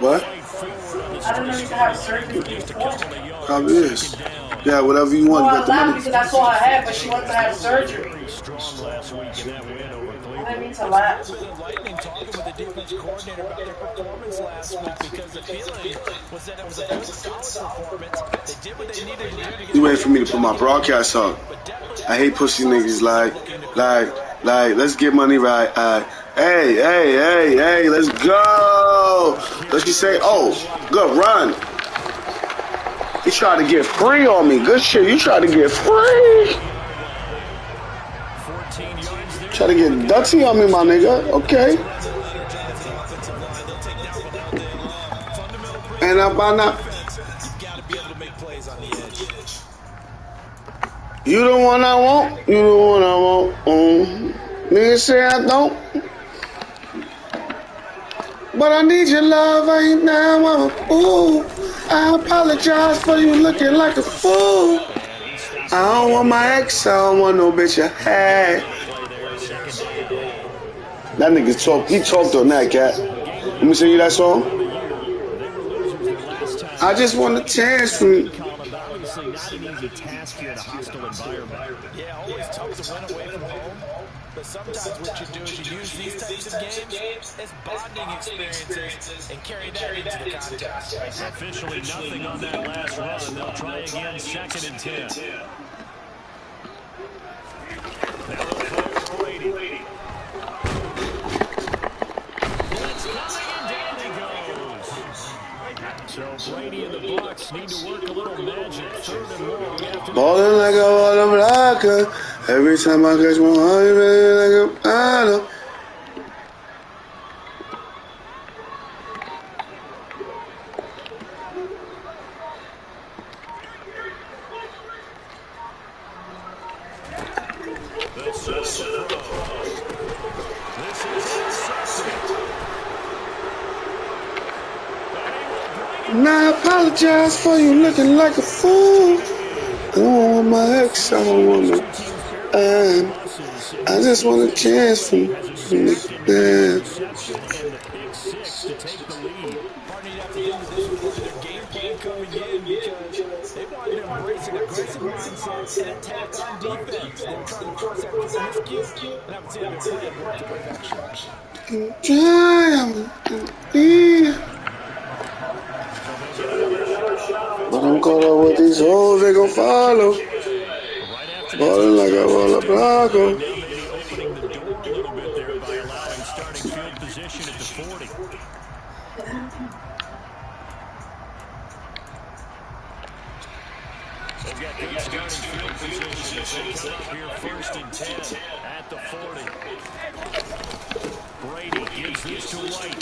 What? I don't know you can have surgery before. Probably is. Yeah, whatever you want. Well, You I got the laughed money. because I saw her head, but she wants to have surgery. I didn't mean to laugh. The Lightning talking with the defense coordinator about their performance last week because the feeling was that it was a good, solid performance. They did what they needed to do to get. You waiting for me to put my broadcast on? I hate pussy niggas like, let's get money right. Hey, let's go. Let's just say, oh, good run. You tried to get free on me. Good shit. You tried to get free. Try to get dirty on me, my nigga. Okay. And up by now. You the one I want. You the one I want. Niggas say I don't. But I need your love right now. I'm a fool. I apologize for you looking like a fool. I don't want my ex. I don't want no bitch I had. That nigga talk. He talked on that, cat. Let me sing you that song. I just want a chance from you. Obviously not an easy task here in a hostile environment. Yeah, always tough to win away from home. But sometimes what you do is you use these types of games as bonding experiences and carry that into the contest. Officially nothing on that last run. They'll try again, 2nd and 10. Now they'll throw for Brady. Blitz coming and down he goes. So Brady and the BUCS need to work a little magic. 3rd and long after Ballin' like a water blocker. Every time I catch my heart, really like a bottle. And I apologize for you looking like a fool. I don't want my ex, I don't want no. I just want a chance from you. But I'm caught up with these hoes, they gon' follow. Ballin' like a roller blocker. They've got good starting field position as they come up here 1st and 10 at the 40. Brady gives this to White.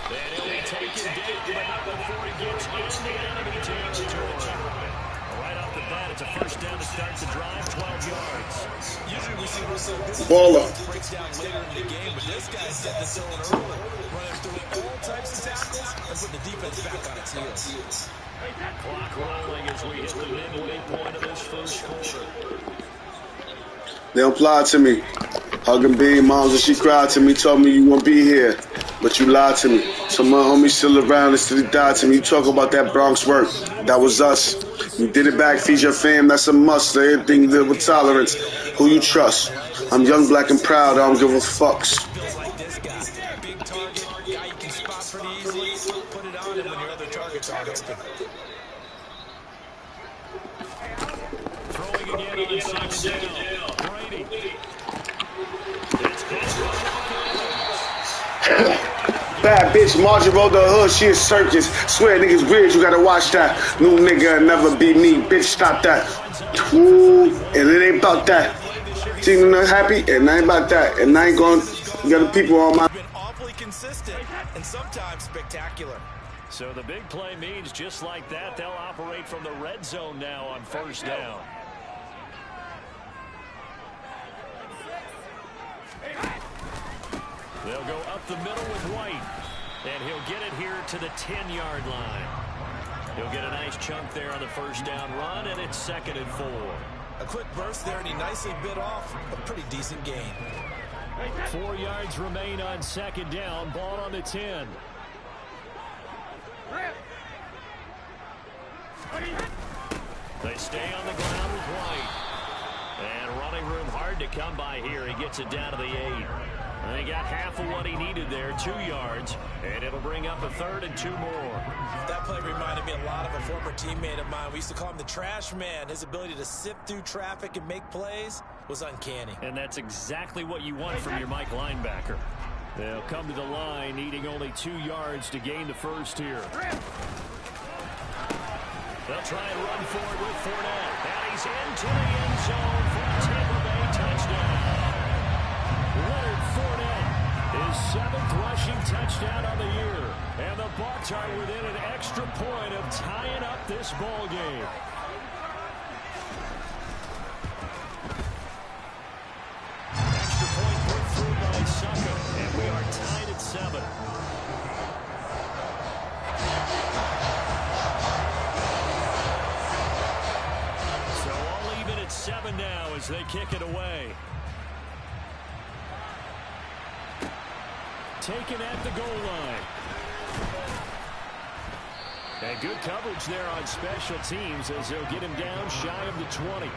And he'll be taken deep, but not before he gets into the enemy territory. Right off the bat, it's a 1st down to start the drive, 12 yards. Usually we see Russell Baller. breaks down later in the game, but this guy set the zone early, running through all types of tackles and put the defense back on its heels. Clock rolling as we hit the midway point of this 1st quarter. They don't lie to me. Hugging Bean, moms, and she cried to me, told me you won't be here. But you lied to me. So my homies still around until they died to me. You talk about that Bronx work. That was us. You did it back, feed your fam, that's a must. Everything live with tolerance. Who you trust? I'm young, black, and proud. I don't give a fucks. Like this guy, big target, guy you can spot pretty easily. Put it on him when your other targets aren't open. Throwing again on 2nd down. Brady. Bad bitch, Margie rolled the hood, she a circus. Swear niggas weird, you gotta watch that. New nigga never be me, bitch, stop that. Woo. And it ain't about that. See, you not happy, and I ain't about that. And I ain't going, you got the people on my. Been awfully consistent and sometimes spectacular. So the big play means just like that, they'll operate from the red zone now on 1st down. They'll go up the middle with White, and he'll get it here to the 10-yard line. He'll get a nice chunk there on the 1st down run, and it's 2nd and 4. A quick burst there, and he nicely bit off a pretty decent gain. 4 yards remain on second down. Ball on the 10. They stay on the ground with White. And running room hard to come by here. He gets it down to the 8. And he got half of what he needed there, 2 yards. And it'll bring up a 3rd and 2 more. That play reminded me a lot of a former teammate of mine. We used to call him the trash man. His ability to sift through traffic and make plays was uncanny. And that's exactly what you want from your Mike linebacker. They'll come to the line, needing only 2 yards to gain the first here. They'll try and run forward with Fournette. And he's into the end zone for a Tampa Bay touchdown. Leonard Fournette, his 7th rushing touchdown on the year. And the Bucs are within an extra point of tying up this ball game. Extra point put through by Sucker. And we are tied at 7. So all even at 7 now as they kick it away. Taken at the goal line. And good coverage there on special teams as they'll get him down shy of the 20.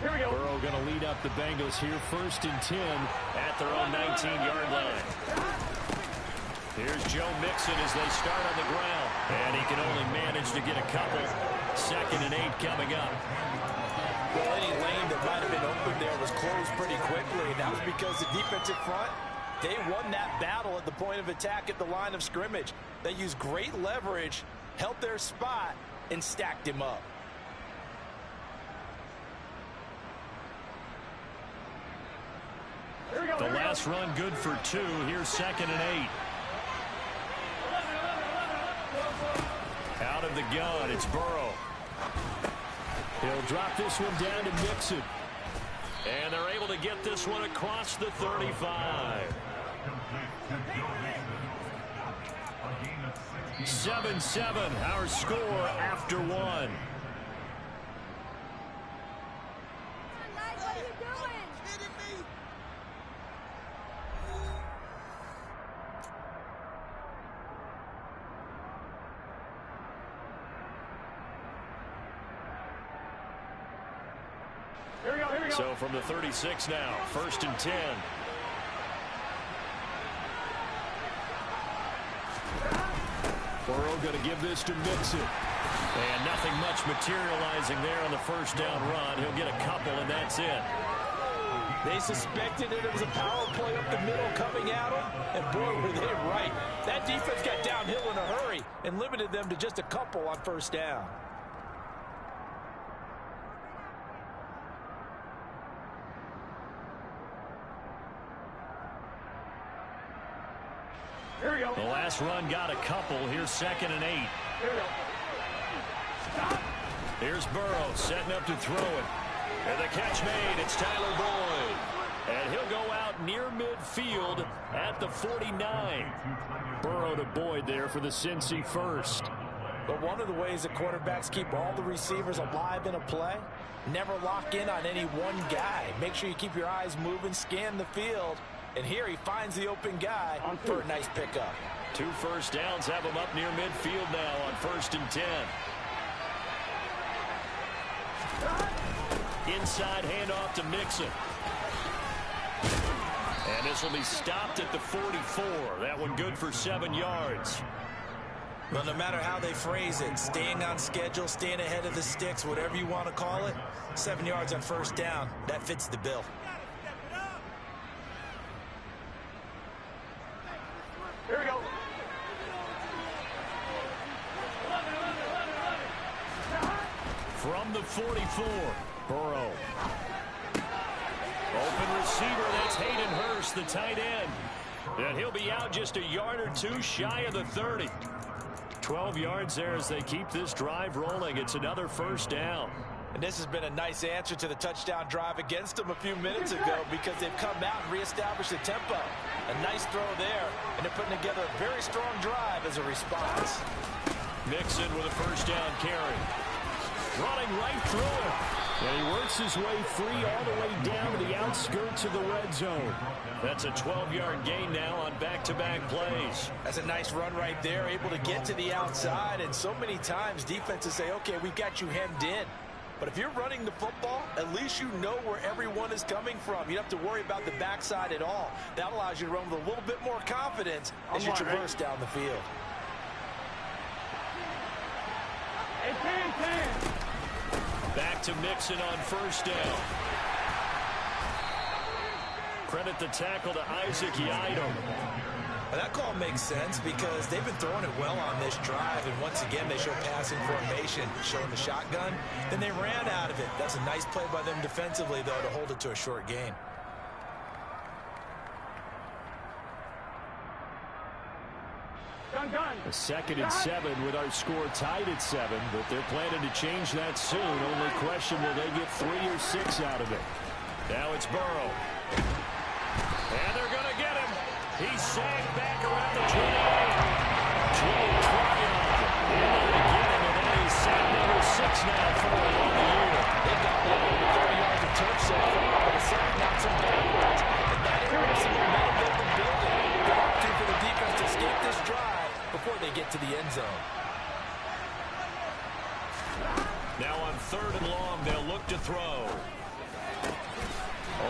Burrow going to lead up the Bengals here, 1st and 10 at their own 19-yard line. Here's Joe Mixon as they start on the ground. And he can only manage to get a couple. 2nd and 8 coming up. Well, any lane that might have been open there was closed pretty quickly. And that was because the defensive front, they won that battle at the point of attack at the line of scrimmage. They used great leverage, held their spot, and stacked him up. The last run good for 2. Here's 2nd and 8. Out of the gun, it's Burrow. He'll drop this one down to Mixon. And they're able to get this one across the 35. 7-7, our score after 1. So from the 36 now, 1st and 10. Burrow going to give this to Mixon. And nothing much materializing there on the first down run. He'll get a couple, and that's it. They suspected it was a power play up the middle coming at them, and boy, were they right. That defense got downhill in a hurry and limited them to just a couple on first down. The last run got a couple. Here's 2nd and 8. Here's Burrow setting up to throw it. And the catch made. It's Tyler Boyd. And he'll go out near midfield at the 49. Burrow to Boyd there for the Cincy first. But one of the ways that quarterbacks keep all the receivers alive in a play, never lock in on any one guy. Make sure you keep your eyes moving, scan the field. And here he finds the open guy for a nice pickup. 2 first downs have him up near midfield now on 1st and 10. Inside handoff to Mixon. And this will be stopped at the 44. That one good for 7 yards. Well, no matter how they phrase it, staying on schedule, staying ahead of the sticks, whatever you want to call it, 7 yards on first down, that fits the bill. Here we go. From the 44, Burrow. Open receiver, that's Hayden Hurst, the tight end. And he'll be out just a yard or 2 shy of the 30. 12 yards there as they keep this drive rolling. It's another first down. And this has been a nice answer to the touchdown drive against them a few minutes ago because they've come out and reestablished the tempo. A nice throw there, and they're putting together a very strong drive as a response. Mixon with a first down carry. Running right through it. And he works his way free all the way down to the outskirts of the red zone. That's a 12-yard gain now on back-to-back plays. That's a nice run right there, able to get to the outside. And so many times defenses say, okay, we've got you hemmed in. But if you're running the football, at least you know where everyone is coming from. You don't have to worry about the backside at all. That allows you to run with a little bit more confidence as you traverse down the field. Back to Mixon on first down. Credit the tackle to Isaac Yiadom. That call makes sense because they've been throwing it well on this drive, and once again they show passing formation, showing the shotgun. Then they ran out of it. That's a nice play by them defensively, though, to hold it to a short gain. A 2nd and 7 with our score tied at 7, but they're planning to change that soon. Only question, will they get 3 or 6 out of it? Now it's Burrow. And they're going to get him. He's sagged back around the 28. Joe Tryon. And they're going to get him, and then he's sack number 6 now for him on the year. They've got well over 30 yards of turf so far, but a sack knocks him backwards. And that area is some momentum they've been building. Good opportunity for the defense to escape this drive before they get to the end zone. Now on 3rd and long, they'll look to throw.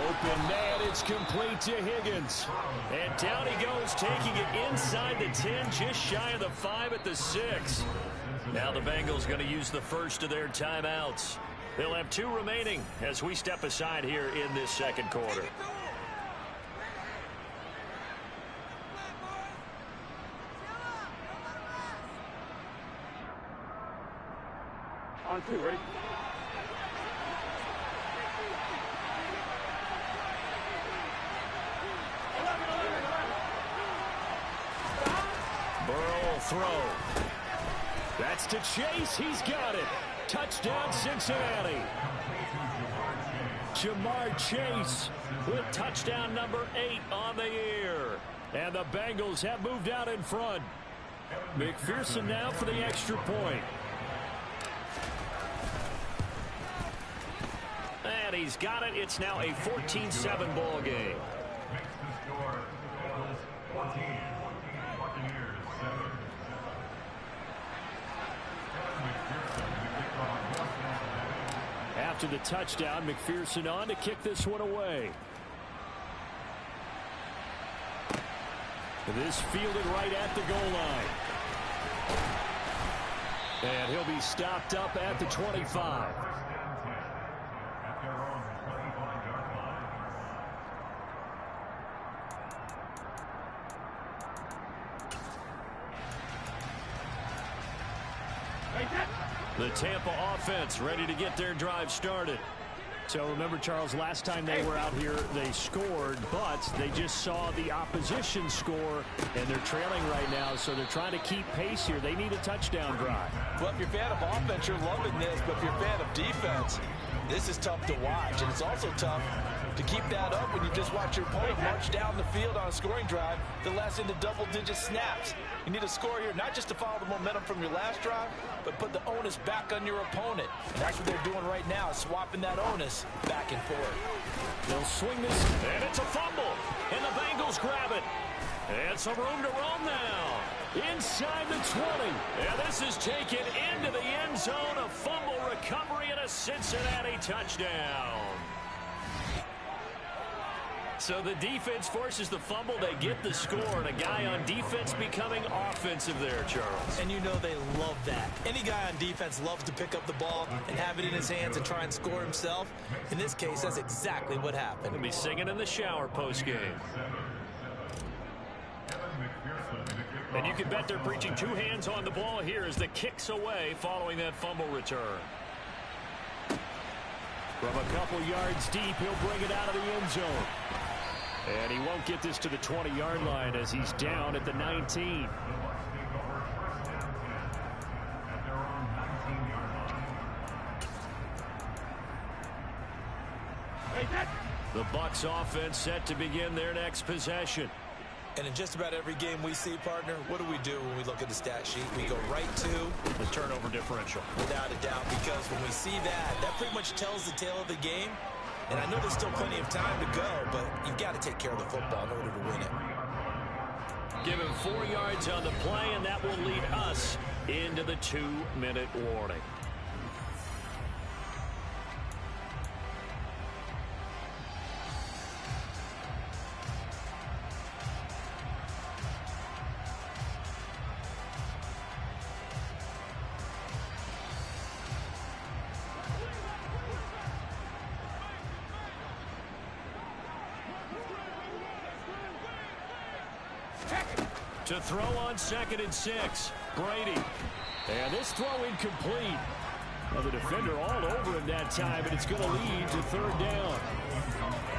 Open man, it's complete to Higgins. And down he goes, taking it inside the 10, just shy of the 5 at the 6. Now the Bengals going to use the first of their timeouts. They'll have 2 remaining as we step aside here in this second quarter. On 2, ready? Burrow will throw. That's to Chase. He's got it. Touchdown, Cincinnati. Jamar Chase with touchdown number 8 on the year. And the Bengals have moved out in front. McPherson now for the extra point. And he's got it. It's now a 14-7 ball game. After the touchdown, McPherson on to kick this one away. This fielded right at the goal line. And he'll be stopped up at the 25. The Tampa offense ready to get their drive started. So remember, Charles, last time they were out here, they scored, but they just saw the opposition score, and they're trailing right now, so they're trying to keep pace here. They need a touchdown drive. Well, if you're a fan of offense, you're loving this, but if you're a fan of defense, this is tough to watch, and it's also tough to keep that up when you just watch your opponent march down the field on a scoring drive that lasts into double-digit snaps. You need a score here, not just to follow the momentum from your last drive, but put the onus back on your opponent. And that's what they're doing right now, swapping that onus back and forth. They'll swing this, and it's a fumble, and the Bengals grab it. And some room to roam now. Inside the 20. And this is taken into the end zone. A fumble recovery and a Cincinnati touchdown. So the defense forces the fumble. They get the score. And a guy on defense becoming offensive there, Charles. And you know they love that. Any guy on defense loves to pick up the ball and have it in his hands and try and score himself. In this case, that's exactly what happened. He'll be singing in the shower post-game. And you can bet they're preaching 2 hands on the ball here as the kick's away following that fumble return. From a couple yards deep, he'll bring it out of the end zone. And he won't get this to the 20-yard line as he's down at the 19. The BUCS offense set to begin their next possession. And in just about every game we see, partner, what do we do when we look at the stat sheet? We go right to the turnover differential. Without a doubt, because when we see that pretty much tells the tale of the game. And I know there's still plenty of time to go, but you've got to take care of the football in order to win it. Give him 4 yards on the play, and that will lead us into the 2-minute warning. To throw on 2nd and 6, Brady. And this throw incomplete. Well, the defender all over him that time, but it's going to lead to 3rd down.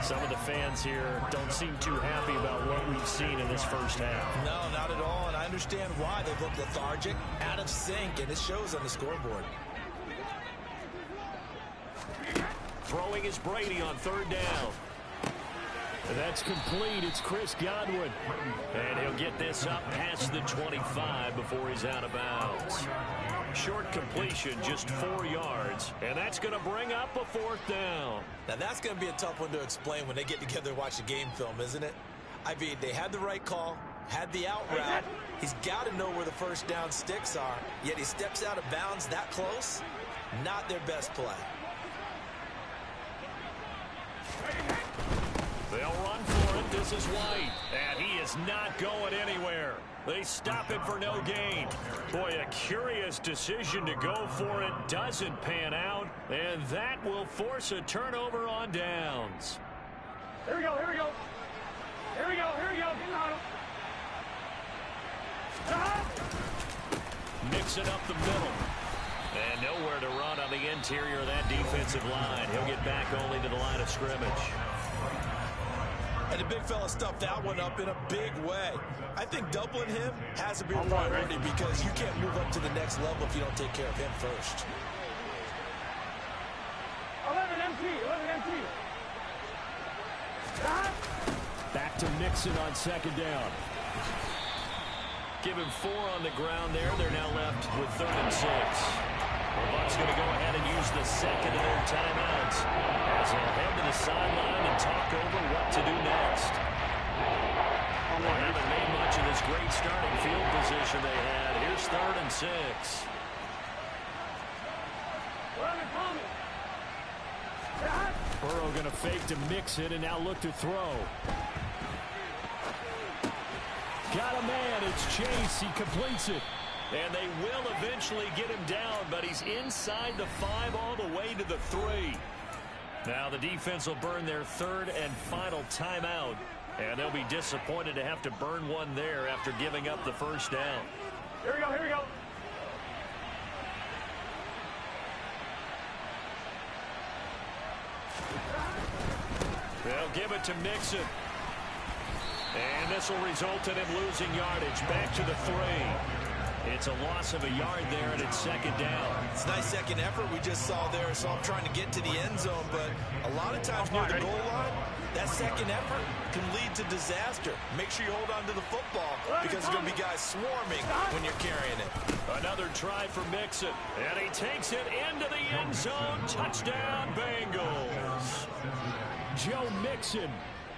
Some of the fans here don't seem too happy about what we've seen in this first half. No, not at all, and I understand why. They look lethargic, out of sync, and it shows on the scoreboard. Throwing is Brady on 3rd down. And that's complete. It's Chris Godwin. And he'll get this up past the 25 before he's out of bounds. Short completion, just 4 yards. And that's going to bring up a 4th down. Now, that's going to be a tough one to explain when they get together and watch the game film, isn't it? I mean, they had the right call, had the out route. He's got to know where the 1st down sticks are, yet he steps out of bounds that close. Not their best play. They'll run for it. This is White. And he is not going anywhere. They stop it for no gain. Boy, a curious decision to go for it. Doesn't pan out. And that will force a turnover on downs. Here we go, here we go. Here we go, here we go. Mixing up the middle. And nowhere to run on the interior of that defensive line. He'll get back only to the line of scrimmage. And the big fella stuffed that one up in a big way. I think doubling him has to be a priority because you can't move up to the next level if you don't take care of him first. 11 MT, 11 MT. Back to Mixon on 2nd down. Give him 4 on the ground there. They're now left with 3rd and 6. The Bucs going to go ahead and use the 2nd of their timeouts as they'll head to the sideline and talk over what to do next. They haven't made much of this great starting field position they had. Here's 3rd and 6. Burrow going to fake to Mixon and now look to throw. Got a man. It's Chase. He completes it. And they will eventually get him down, but he's inside the 5 all the way to the 3. Now the defense will burn their 3rd and final timeout, and they'll be disappointed to have to burn one there after giving up the 1st down. Here we go, here we go. They'll give it to Mixon. And this will result in him losing yardage back to the 3. It's a loss of a yard there, and it's 2nd down. It's a nice second effort we just saw there, so I'm trying to get to the end zone, but a lot of times near the goal line, that second effort can lead to disaster. Make sure you hold on to the football because there's going to be guys swarming when you're carrying it. Another try for Mixon, and he takes it into the end zone. Touchdown, Bengals. Joe Mixon.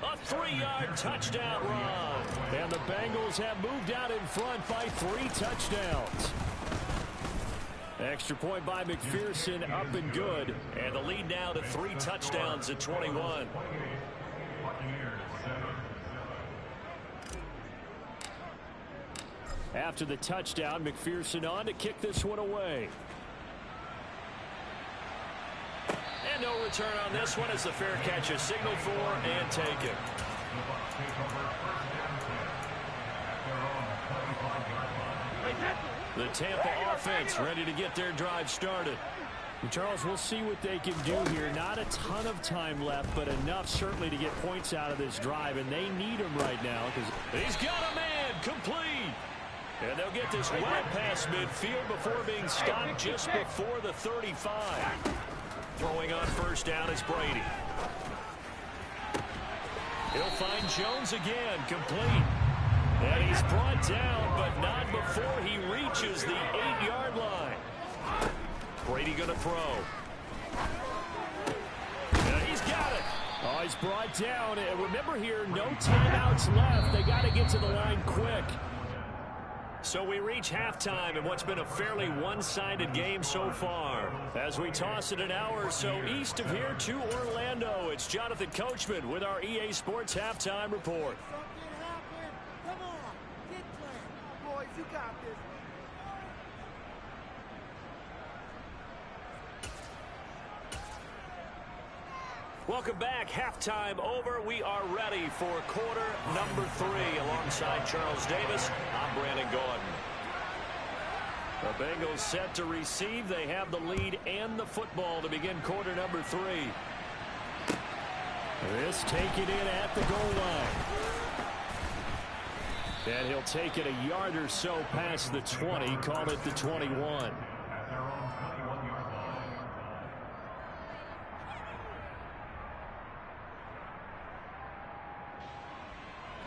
A 3-yard touchdown run. And the Bengals have moved out in front by 3 touchdowns. Extra point by McPherson, up and good. And the lead now to 3 touchdowns at 21. After the touchdown, McPherson on to kick this one away. And no return on this one as the fair catch is signaled for and taken. The Tampa offense ready to get their drive started. And Charles, we'll see what they can do here. Not a ton of time left, but enough certainly to get points out of this drive, and they need him right now because he's got a man complete. And they'll get this well past midfield before being stopped just before the 35. Throwing on 1st down is Brady. He'll find Jones again, complete. And he's brought down, but not before he reaches the 8-yard line. Brady going to throw. And he's got it. Oh, he's brought down. And remember here, no timeouts left. They got to get to the line quick. So we reach halftime in what's been a fairly one-sided game so far. As we toss it an hour or so east of here to Orlando, it's Jonathan Coachman with our EA Sports Halftime Report. Something happened. Come on. Get clear. Boys, you got this. Welcome back. Halftime over. We are ready for quarter number 3. Alongside Charles Davis, I'm Brandon Gordon. The Bengals set to receive. They have the lead and the football to begin quarter number 3. This taken in at the goal line. And he'll take it a yard or so past the 20. Call it the 21.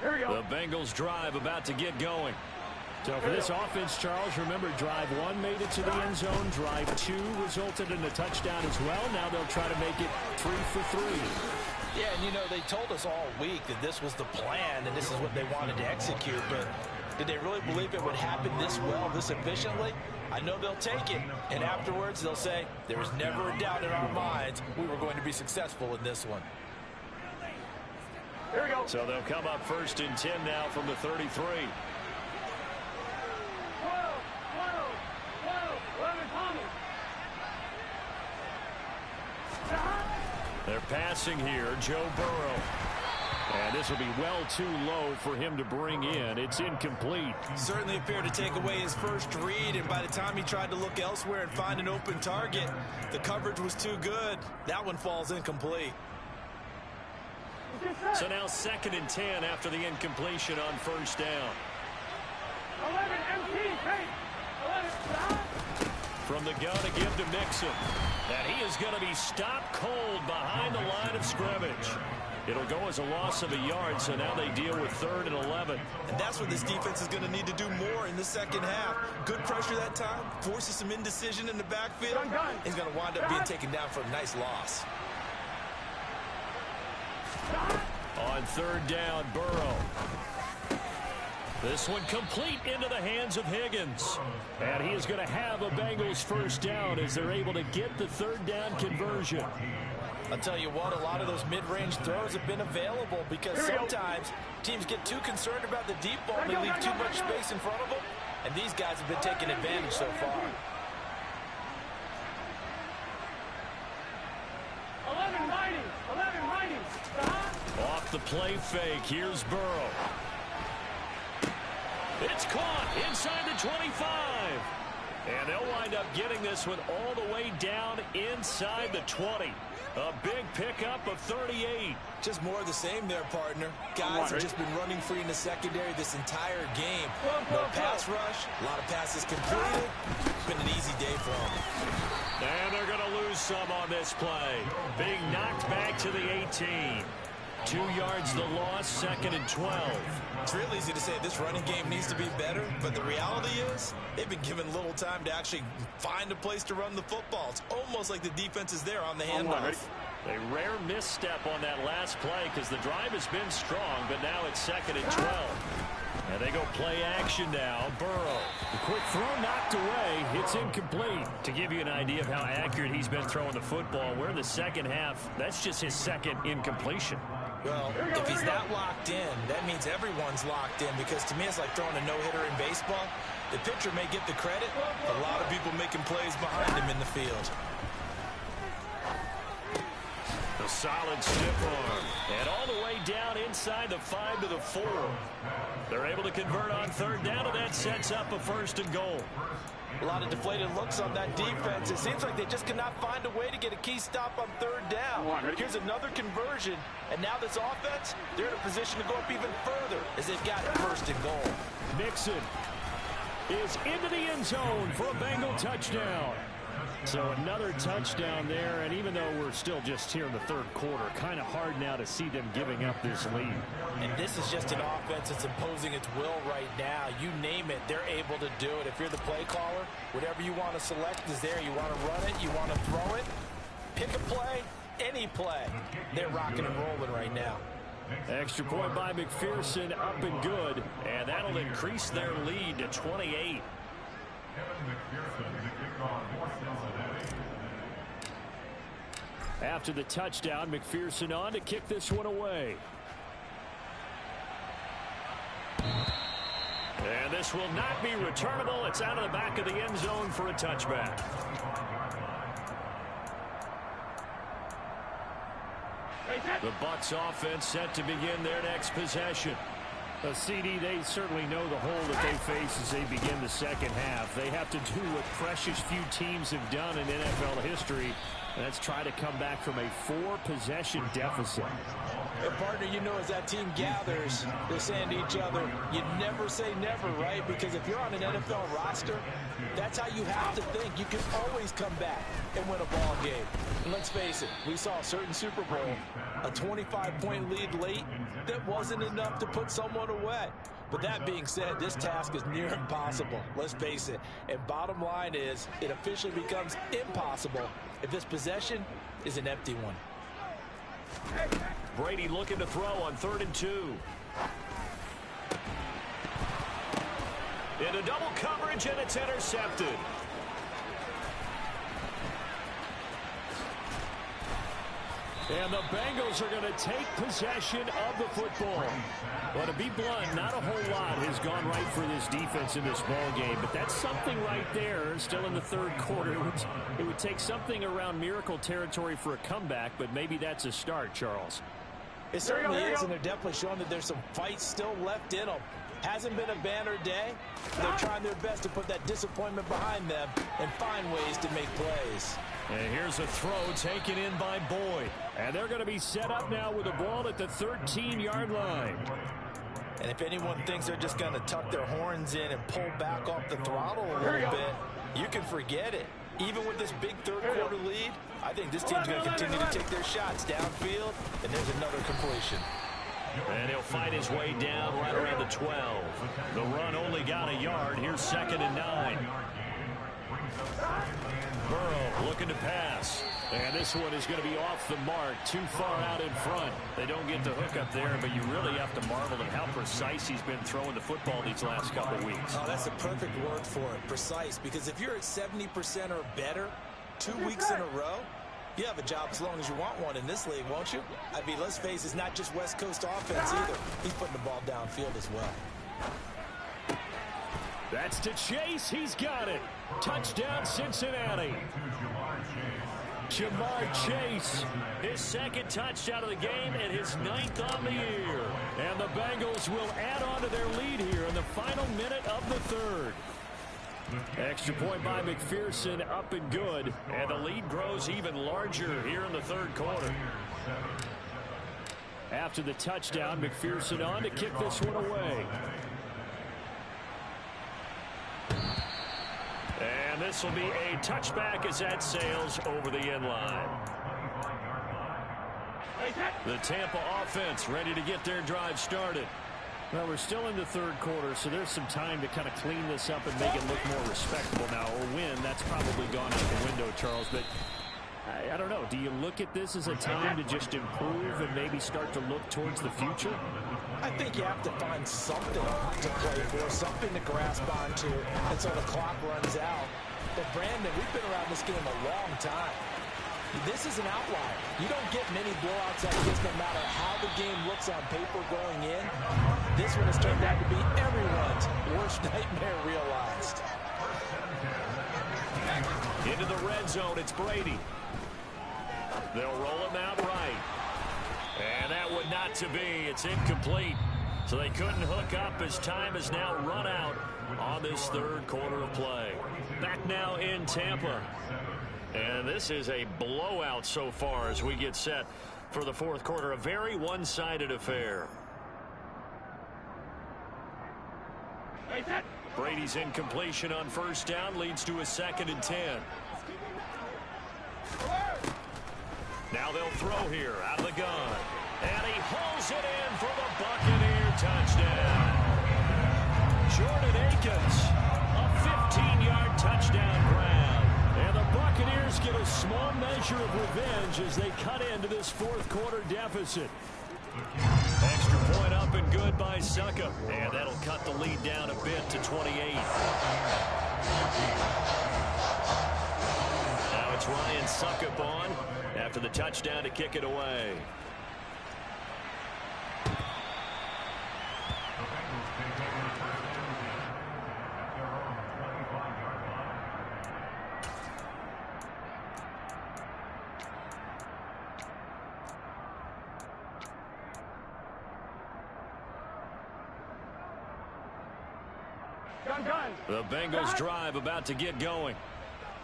The Bengals drive about to get going. So for this offense, Charles, remember drive 1 made it to the end zone. Drive 2 resulted in a touchdown as well. Now they'll try to make it 3 for 3. Yeah, and you know, they told us all week that this was the plan and this is what they wanted to execute, but did they really believe it would happen this well, this efficiently? I know they'll take it, and afterwards they'll say, there was never a doubt in our minds we were going to be successful in this one. Here we go. So they'll come up 1st and 10 now from the 33. 12, 11, Thomas. They're passing here, Joe Burrow. And this will be well too low for him to bring in. It's incomplete. Certainly appeared to take away his first read, and by the time he tried to look elsewhere and find an open target, the coverage was too good. That one falls incomplete. So now 2nd and 10 after the incompletion on 1st down. 11, MT, hey. 11, stop. From the gun to give to Mixon. And he is going to be stopped cold behind the line of scrimmage. It'll go as a loss of a yard, so now they deal with 3rd and 11. And that's what this defense is going to need to do more in the second half. Good pressure that time, forces some indecision in the backfield. He's going to wind up being taken down for a nice loss. On 3rd down, Burrow. This one complete into the hands of Higgins. And he is going to have a Bengals 1st down as they're able to get the 3rd down conversion. I'll tell you what, a lot of those mid-range throws have been available because sometimes teams get too concerned about the deep ball and they leave too much space in front of them. And these guys have been taking advantage so far. 11, mighty. 11, mighty. Stop. Off the play fake, here's Burrow. It's caught inside the 25. And they'll wind up getting this one all the way down inside the 20. A big pickup of 38. Just more of the same there, partner. Guys have just been running free in the secondary this entire game. No pass rush, a lot of passes completed. It's been an easy day for them. And they're going to lose some on this play. Being knocked back to the 18. 2 yards the loss, 2nd and 12. It's real easy to say this running game needs to be better, but the reality is they've been given little time to actually find a place to run the football. It's almost like the defense is there on the handoff. A rare misstep on that last play because the drive has been strong, but now it's 2nd and 12. And they go play action now. Burrow. The quick throw knocked away. It's incomplete. To give you an idea of how accurate he's been throwing the football, we're in the second half. That's just his 2nd incompletion. Well, if he's not locked in, that means everyone's locked in because to me it's like throwing a no-hitter in baseball. The pitcher may get the credit, but a lot of people making plays behind him in the field. A solid stiff arm. And all the way down inside the 5 to the 4. They're able to convert on 3rd down, and that sets up a 1st and goal. A lot of deflated looks on that defense. It seems like they just cannot find a way to get a key stop on 3rd down. Here's another conversion, and now this offense, they're in a position to go up even further as they've got 1st and goal. Mixon is into the end zone for a Bengal touchdown. So another touchdown there, and even though we're still just here in the third quarter, kind of hard now to see them giving up this lead. And this is just an offense that's imposing its will right now. You name it, they're able to do it. If you're the play caller, whatever you want to select is there. You want to run it, you want to throw it, pick a play, any play. They're rocking and rolling right now. Extra point by McPherson, up and good, and that'll increase their lead to 28. After the touchdown, McPherson on to kick this one away. And this will not be returnable. It's out of the back of the end zone for a touchback. The BUCS offense set to begin their next possession. CD, they certainly know the hole that they face as they begin the second half. They have to do what precious few teams have done in NFL history. Let's try to come back from a 4-possession deficit. Hey, partner, you know, as that team gathers, they're saying to each other, you never say never, right? Because if you're on an NFL roster, that's how you have to think. You can always come back and win a ball game. And let's face it, we saw a certain Super Bowl, a 25-point lead late that wasn't enough to put someone away. But that being said, this task is near impossible. Let's face it. And bottom line is, it officially becomes impossible if this possession is an empty one. Brady looking to throw on 3rd and 2. Into double coverage, and it's intercepted. And the Bengals are going to take possession of the football. Well, to be blunt, not a whole lot has gone right for this defense in this ball game, but that's something right there. Still in the third quarter. It would take something around miracle territory for a comeback, but maybe that's a start, Charles. It certainly is, and they're definitely showing that there's some fight still left in them. Hasn't been a banner day. They're trying their best to put that disappointment behind them and find ways to make plays. And here's a throw taken in by Boyd. And they're going to be set up now with the ball at the 13-yard line. And if anyone thinks they're just going to tuck their horns in and pull back off the throttle a little bit, you can forget it. Even with this big third-quarter lead, I think this team's going to continue to take their shots downfield, and there's another completion. And he'll fight his way down right around the 12. The run only got a yard. Here's 2nd and 9. Burrow looking to pass. And this one is going to be off the mark, too far out in front. They don't get the hook up there, but you really have to marvel at how precise he's been throwing the football these last couple weeks. Oh, that's a perfect word for it, precise, because if you're at 70% or better 2 weeks in a row, you have a job as long as you want one in this league, won't you? I mean, let's face it, it's not just West Coast offense either. He's putting the ball downfield as well. That's to Chase. He's got it. Touchdown, Cincinnati. Jamar Chase, his 2nd touchdown of the game and his 9th on the year. And the Bengals will add on to their lead here in the final minute of the 3rd. Extra point by McPherson, up and good. And the lead grows even larger here in the 3rd quarter. After the touchdown, McPherson on to kick this one away. And this will be a touchback as that sails over the end line. The Tampa offense ready to get their drive started. Well, we're still in the 3rd quarter, so there's some time to kind of clean this up and make it look more respectable now. A win, that's probably gone out the window, Charles, but I don't know. Do you look at this as a time to just improve and maybe start to look towards the future? I think you have to find something to play for, something to grasp onto until the clock runs out. But, Brandon, we've been around this game a long time. This is an outlier. You don't get many blowouts like this no matter how the game looks on paper going in. This one has turned out to be everyone's worst nightmare realized. Into the red zone, it's Brady. They'll roll him out right. And that would not to be. It's incomplete. So they couldn't hook up as time has now run out on this 3rd quarter of play. Back now in Tampa. And this is a blowout so far as we get set for the 4th quarter. A very one-sided affair. Brady's incompletion on 1st down leads to a 2nd and 10. Now they'll throw here out of the gun. And he hauls it in for the Buccaneer touchdown. Jordan Akins, a 15-yard touchdown grab. And the Buccaneers get a small measure of revenge as they cut into this fourth quarter deficit. Extra point up and good by Suckup. And that'll cut the lead down a bit to 28. Now it's Ryan Suckup on after the touchdown to kick it away. The Bengals drive about to get going.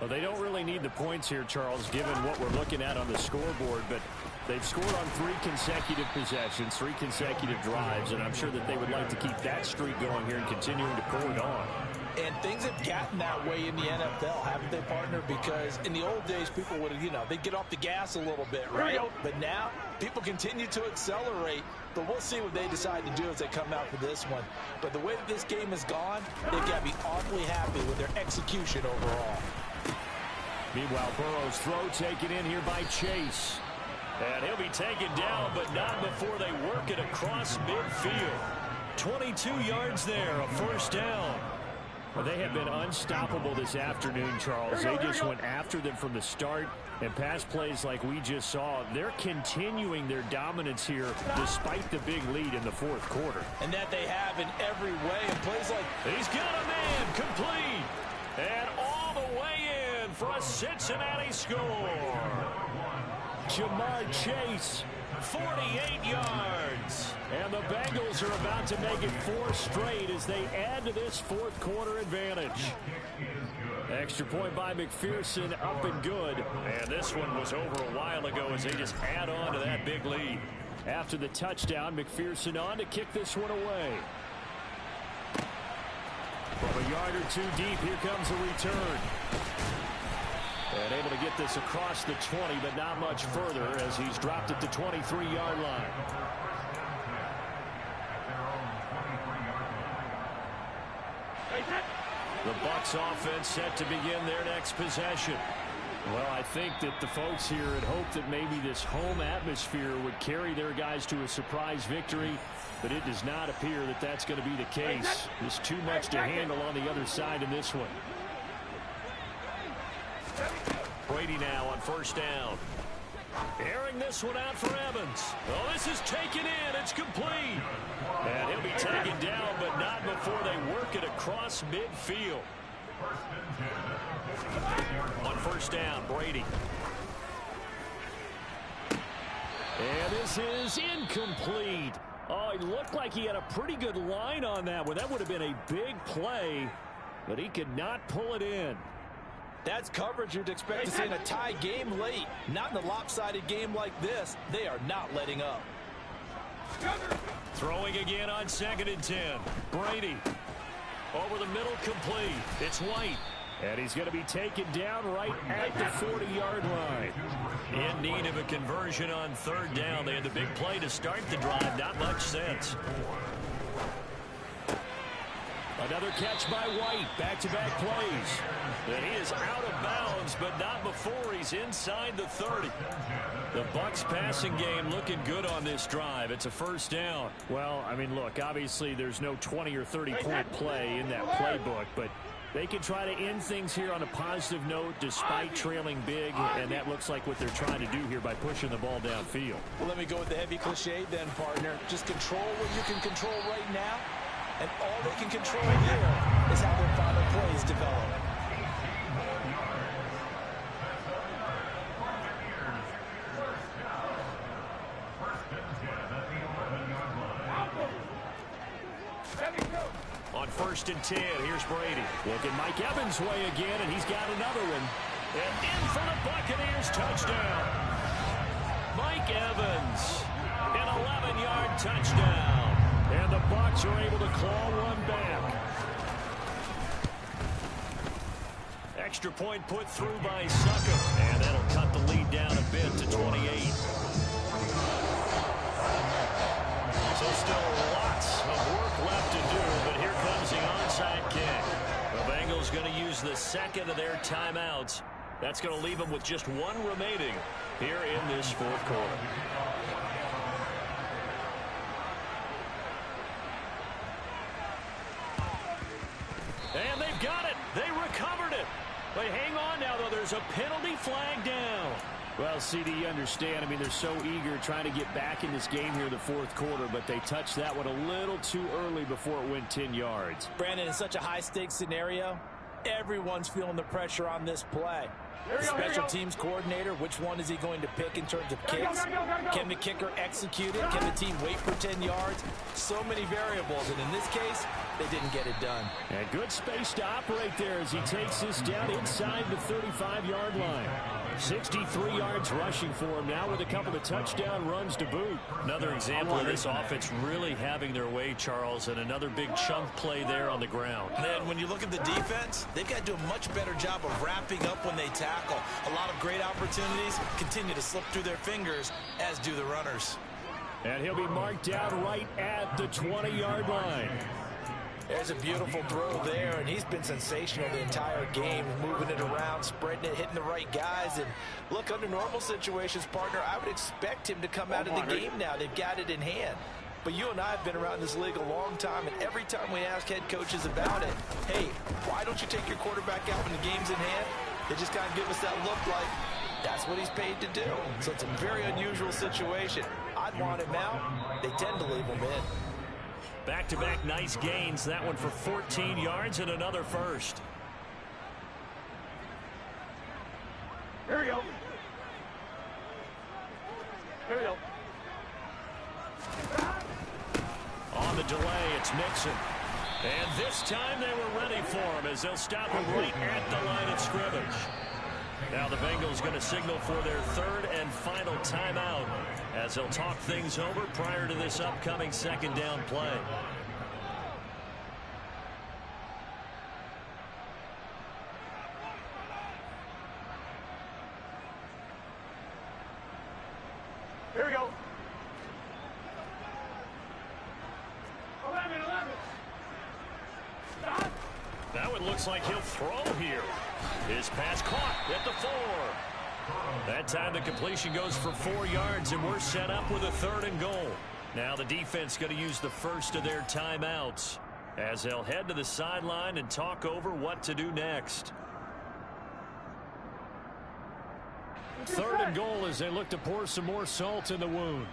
Well, they don't really need the points here, Charles, given what we're looking at on the scoreboard, but they've scored on 3 consecutive possessions, 3 consecutive drives, and I'm sure that they would like to keep that streak going here and continuing to pull it on. And things have gotten that way in the NFL, haven't they, partner? Because in the old days, people would have, they'd get off the gas a little bit, right? But now, people continue to accelerate, but we'll see what they decide to do as they come out for this one. But the way that this game has gone, they've got to be awfully happy with their execution overall. Meanwhile, Burrow's throw taken in here by Chase. And he'll be taken down, but not before they work it across midfield. 22 yards there, a first down. Well, they have been unstoppable this afternoon, Charles. They just went after them from the start, and pass plays like we just saw, they're continuing their dominance here despite the big lead in the fourth quarter. And that they have in every way. And plays like... He's got a man complete. And all the way in for a Cincinnati score. Jamar Chase, 48 yards. And the Bengals are about to make it 4 straight as they add to this fourth quarter advantage. Extra point by McPherson, up and good. And this one was over a while ago as they just add on to that big lead. After the touchdown, McPherson on to kick this one away. From a yard or 2 deep, here comes a return. And able to get this across the 20, but not much further as he's dropped it to 23-yard line. The BUCS offense set to begin their next possession. Well, I think that the folks here had hoped that maybe this home atmosphere would carry their guys to a surprise victory, but it does not appear that that's going to be the case. There's too much to handle on the other side in this one. Brady now on first down. Airing this one out for Evans. Oh, this is taken in. It's complete. And he'll be taken down, but not before they work it across midfield. On first down, Brady. And this is incomplete. Oh, it looked like he had a pretty good line on that one. That would have been a big play, but he could not pull it in. That's coverage you'd expect to see in a tie game late. Not in a lopsided game like this. They are not letting up. Throwing again on 2nd and 10. Brady. Over the middle, complete. It's White. And he's going to be taken down right at the 40-yard line. In need of a conversion on 3rd down. They had the big play to start the drive. Not much sense. Another catch by White. Back-to-back plays. And he is out of bounds, but not before he's inside the 30. The BUCS passing game looking good on this drive. It's a first down. Well, I mean, look, obviously there's no 20 or 30-point play in that playbook, but they can try to end things here on a positive note despite trailing big, and that looks like what they're trying to do here by pushing the ball downfield. Well, let me go with the heavy cliche then, partner. Just control what you can control right now, and all they can control here is how their final plays develop. On 1st and 10, here's Brady. Looking Mike Evans' way again, and he's got another one. And in for the Buccaneers touchdown. Mike Evans, an 11-yard touchdown. And the BUCS are able to claw one back. extra point put through by Suckup. And that'll cut the lead down a bit to 28. So still lots of work left to do, but here comes the onside kick. The Bengals going to use the second of their timeouts. That's going to leave them with just one remaining here in this fourth quarter. And they've got it. They recovered it. But hang on now, though. There's a penalty flag down. Well, CD, you understand. I mean, they're so eager trying to get back in this game here in the fourth quarter, but they touched that one a little too early before it went 10 yards. Brandon, in such a high-stakes scenario, everyone's feeling the pressure on this play. The special teams coordinator, which one is he going to pick in terms of kicks? Can the kicker execute it? Can the team wait for 10 yards? So many variables, and in this case, they didn't get it done. And good space to operate there as he takes this down inside the 35-yard line. 63 yards rushing for him now with a couple of touchdown runs to boot. Another example of this offense really having their way, Charles, and another big chunk play there on the ground. And when you look at the defense, they've got to do a much better job of wrapping up when they tackle. A lot of great opportunities continue to slip through their fingers, as do the runners. And he'll be marked down right at the 20-yard line. There's a beautiful throw there, and he's been sensational the entire game, moving it around, spreading it, hitting the right guys. And look, under normal situations, partner, I would expect him to come out of the game now. They've got it in hand. But you and I have been around this league a long time, and every time we ask head coaches about it, hey, why don't you take your quarterback out when the game's in hand? They just kind of give us that look like that's what he's paid to do. So it's a very unusual situation. I'd want him out. They tend to leave him in. Back-to-back nice gains. That one for 14 yards and another first. Here we go. Here we go. On the delay, it's Mixon. And this time they were ready for him as they'll stop him right at the line of scrimmage. Now the Bengals going to signal for their third and final timeout as they'll talk things over prior to this upcoming second down play. Here we go. 11. Now it looks like he'll throw here. His pass caught at the 4. That time the completion goes for 4 yards, and we're set up with a 3rd and goal. Now the defense going to use the first of their timeouts as they'll head to the sideline and talk over what to do next. 3rd and goal as they look to pour some more salt in the wound.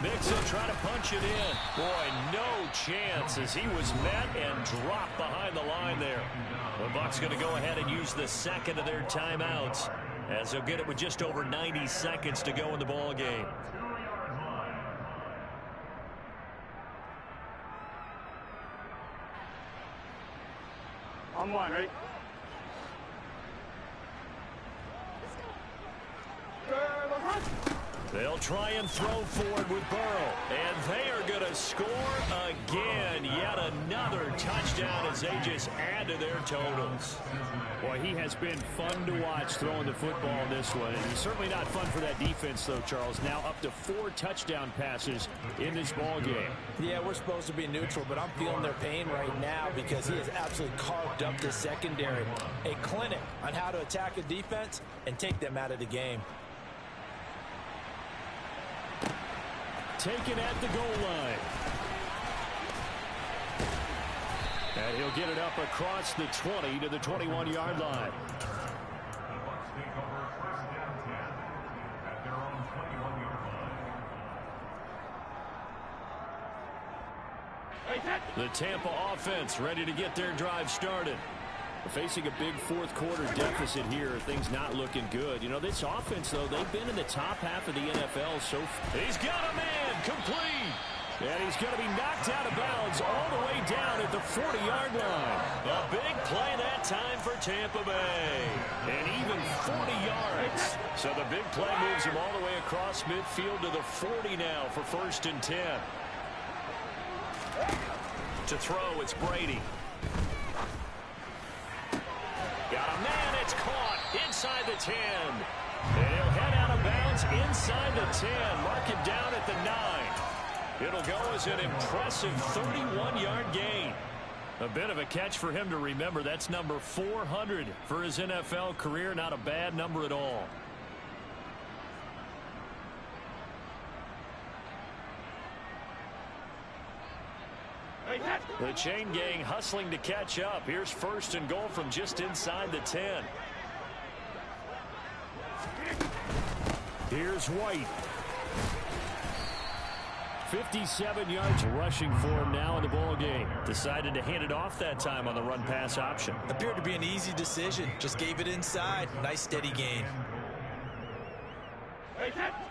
Mixon trying to punch it in. Boy, no chance as he was met and dropped behind the line there. The Bucs going to go ahead and use the second of their timeouts as they'll get it with just over 90 seconds to go in the ball game. On one, right? They'll try and throw forward with Burrow. And they are going to score again. Yet another touchdown as they just add to their totals. Boy, he has been fun to watch throwing the football in this one. And he's certainly not fun for that defense, though, Charles. Now up to 4 touchdown passes in this ball game. Yeah, we're supposed to be neutral, but I'm feeling their pain right now because he has absolutely carved up the secondary. A clinic on how to attack a defense and take them out of the game. Taken at the goal line. And he'll get it up across the 20 to the 21-yard line. The Tampa offense ready to get their drive started. Facing a big fourth quarter deficit here, things not looking good. You know, this offense, though, they've been in the top half of the NFL so far. He's got a man complete. And he's going to be knocked out of bounds all the way down at the 40-yard line. A big play that time for Tampa Bay. And even 40 yards. So the big play moves him all the way across midfield to the 40 now for 1st and 10. To throw, it's Brady. Got a man, it's caught inside the 10. And he'll head out of bounds inside the 10. Mark him down at the 9. It'll go as an impressive 31-yard gain. A bit of a catch for him to remember. That's number 400 for his NFL career. Not a bad number at all. The chain gang hustling to catch up. Here's 1st and goal from just inside the 10. Here's White. 57 yards rushing for him now in the ball game. Decided to hand it off that time on the run-pass option. Appeared to be an easy decision. Just gave it inside. Nice steady gain.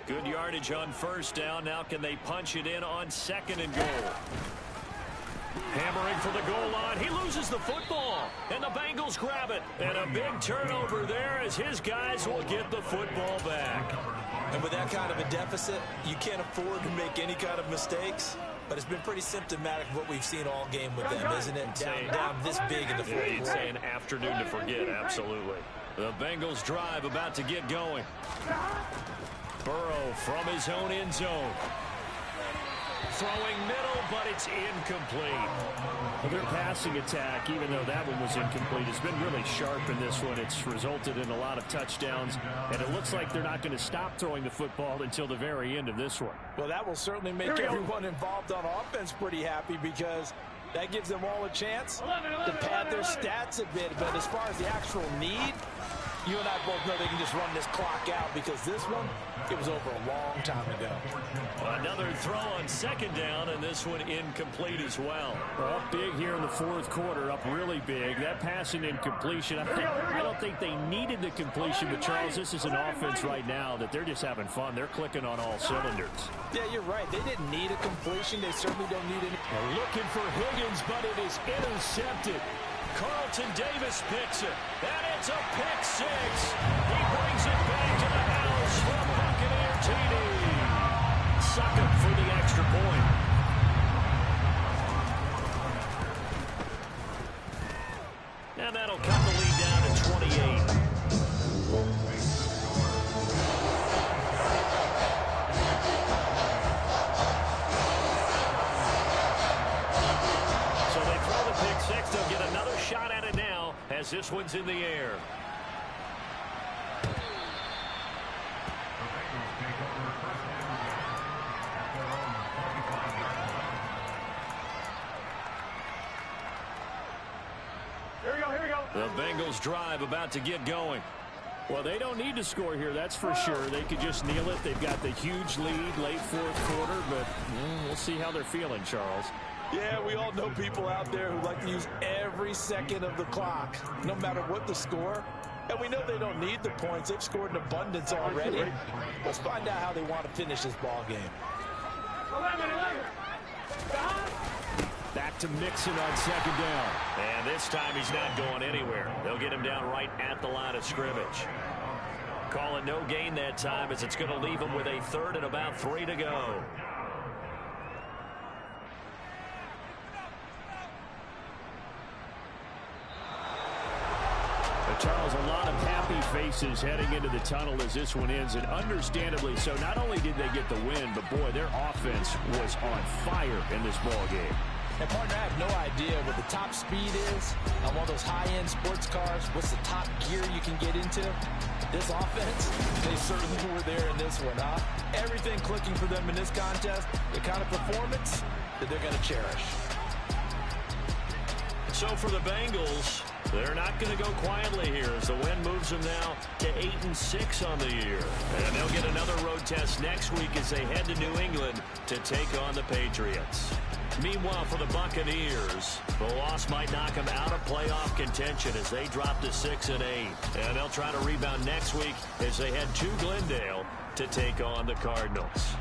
Good yardage on 1st down. Now can they punch it in on 2nd and goal? Hammering for the goal line. He loses the football. And the Bengals grab it. And a big turnover there as his guys will get the football back. And with that kind of a deficit, you can't afford to make any kind of mistakes. But it's been pretty symptomatic of what we've seen all game with them, isn't it? Down this big in the fourth quarter. You'd say an afternoon to forget, absolutely. The Bengals drive about to get going. Burrow from his own end zone. Throwing middle, but it's incomplete. Well, their passing attack, even though that one was incomplete, has been really sharp in this one. It's resulted in a lot of touchdowns, and it looks like they're not going to stop throwing the football until the very end of this one. Well, that will certainly make everyone involved on offense pretty happy because that gives them all a chance to pad their stats a bit. But as far as the actual need, you and I both know they can just run this clock out because this one, it was over a long time ago. Another throw on 2nd down, and this one incomplete as well. Up big here in the 4th quarter, up really big. That pass and incompletion, I don't think they needed the completion, but Charles, this is an offense right now that they're just having fun. They're clicking on all cylinders. Yeah, you're right. They didn't need a completion. They certainly don't need it. They're looking for Higgins, but it is intercepted. Carlton Davis picks it, and it's a pick 6. He brings it back to the house for a Buccaneer TD. Suck him for the extra point. And that'll cut the lead down to 28. So they throw the pick 6. They'll get another shot at it now as this one's in the air. The Bengals drive about to get going. Well, they don't need to score here, that's for sure. They could just kneel it. They've got the huge lead, late 4th quarter, but we'll see how they're feeling, Charles. Yeah, we all know people out there who like to use every second of the clock, no matter what the score. And we know they don't need the points. They've scored in abundance already. Let's find out how they want to finish this ball game. Back to Mixon on 2nd down. And this time he's not going anywhere. They'll get him down right at the line of scrimmage. Call it no gain that time as it's going to leave him with a 3rd and about 3 to go. Charles, a lot of happy faces heading into the tunnel as this one ends, and understandably so. Not only did they get the win, but boy, their offense was on fire in this ball game. And partner, I have no idea what the top speed is on one of those high-end sports cars. What's the top gear you can get into? This offense, they certainly were there in this one, huh? Everything clicking for them in this contest, the kind of performance that they're going to cherish. So for the Bengals, they're not going to go quietly here as the win moves them now to 8-6 on the year. And they'll get another road test next week as they head to New England to take on the Patriots. Meanwhile, for the Buccaneers, the loss might knock them out of playoff contention as they drop to 6-8. And they'll try to rebound next week as they head to Glendale to take on the Cardinals.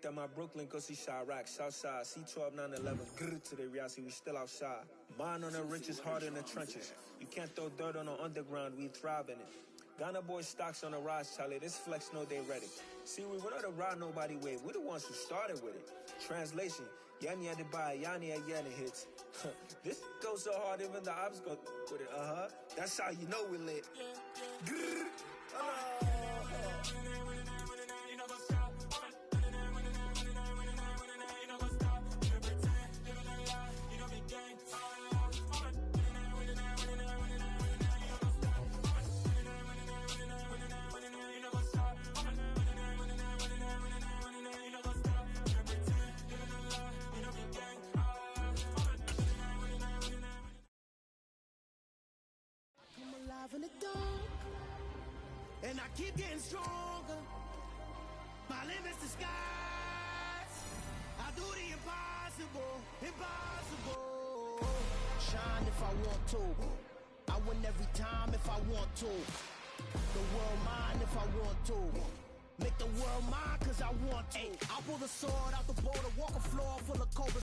at my Brooklyn, cause he Chirac, Southside, C12, 911, grrr to the Riasi, we still outside. Mine on the riches, hard in the trenches. You can't throw dirt on the underground, we thrive in it. Ghana boys stocks on the rise, Charlie, this flex know they ready. See, we not the ride nobody with, we the ones who started with it. Translation, Yanni had to buy, Yanni had Yanni hits. This goes so hard, even the ops go with it, That's how you know we lit. Grrr. I'm alive in the dark, and I keep getting stronger. My limits the skies. I do the impossible, impossible. Shine if I want to. I win every time if I want to. The world mine if I want to. Make the world mine cause I want to. I pull the sword out the border, walk a floor full of cobras.